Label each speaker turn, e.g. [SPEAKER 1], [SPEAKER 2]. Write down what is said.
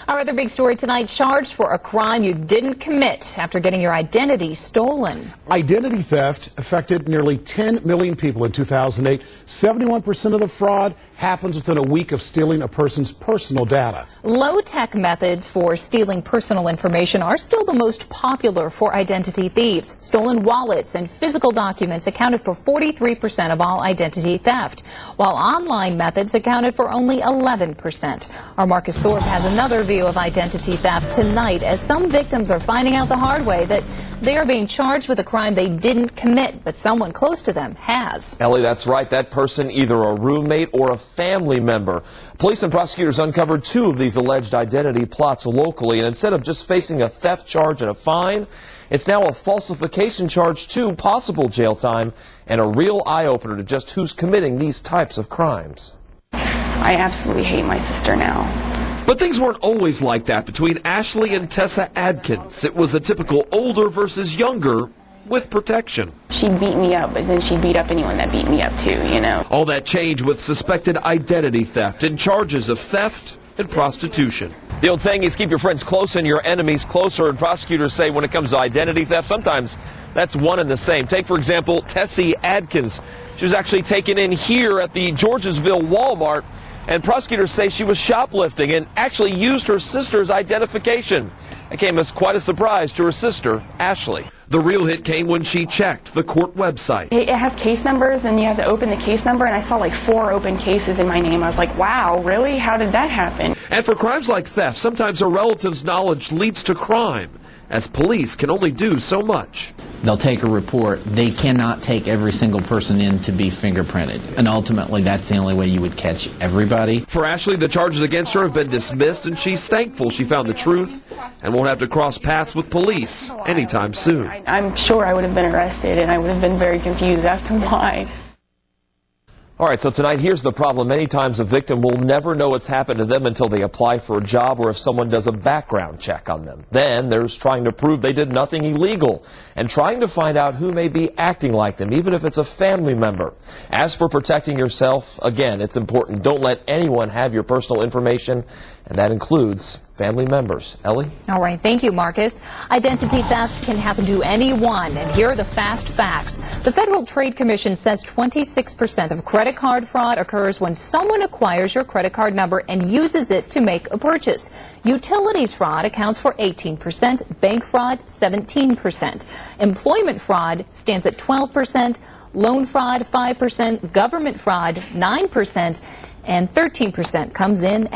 [SPEAKER 1] Our other big story tonight, charged for a crime you didn't commit after getting your identity stolen.
[SPEAKER 2] Identity theft affected nearly 10 million people in 2008. 71% of the fraud happens within a week of stealing a person's personal data.
[SPEAKER 1] Low-tech methods for stealing personal information are still the most popular for identity thieves. Stolen wallets and physical documents accounted for 43% of all identity theft, while online methods accounted for only 11%. Our Marcus Thorpe has another view of identity theft tonight, as some victims are finding out the hard way that they are being charged with a crime they didn't commit, but someone close to them has.
[SPEAKER 3] Ellie, that's right. That person, either a roommate or a family member. Police and prosecutors uncovered 2 of these alleged identity plots locally, and instead of just facing a theft charge and a fine, it's now a falsification charge too, possible jail time, and a real eye-opener to just who's committing these types of crimes.
[SPEAKER 4] I absolutely hate my sister now.
[SPEAKER 5] But things weren't always like that between Ashley and Tessa Adkins. It was a typical older versus younger with protection.
[SPEAKER 4] She'd beat me up, but then she'd beat up anyone that beat me up too, you know.
[SPEAKER 5] All that changed with suspected identity theft and charges of theft and prostitution.
[SPEAKER 3] The old saying is keep your friends close and your enemies closer, and prosecutors say when it comes to identity theft, sometimes that's one and the same. Take, for example, Tessie Adkins. She was actually taken in here at the Georgesville Walmart, and prosecutors say she was shoplifting and actually used her sister's identification. It came as quite a surprise to her sister, Ashley.
[SPEAKER 5] The real hit came when she checked the court website.
[SPEAKER 4] It has case numbers, and you have to open the case number, and I saw like 4 open cases in my name. I was like, wow, really? How did that happen?
[SPEAKER 5] And for crimes like theft, sometimes a relative's knowledge leads to crime, as police can only do so much.
[SPEAKER 6] They'll take a report. They cannot take every single person in to be fingerprinted. And ultimately, that's the only way you would catch everybody.
[SPEAKER 5] For Ashley, the charges against her have been dismissed, and she's thankful she found the truth and won't have to cross paths with police anytime soon.
[SPEAKER 4] I'm sure I would have been arrested, and I would have been very confused as to why.
[SPEAKER 3] All right, so tonight, here's the problem. Many times a victim will never know what's happened to them until they apply for a job or if someone does a background check on them. Then there's trying to prove they did nothing illegal and trying to find out who may be acting like them, even if it's a family member. As for protecting yourself, again, it's important. Don't let anyone have your personal information, and that includes family members. Ellie?
[SPEAKER 1] All right, thank you, Marcus. Identity theft can happen to anyone, and here are the fast facts. The Federal Trade Commission says 26% of credit card fraud occurs when someone acquires your credit card number and uses it to make a purchase. Utilities fraud accounts for 18%, bank fraud 17%. Employment fraud stands at 12%, loan fraud 5%, government fraud 9%, and 13% comes in as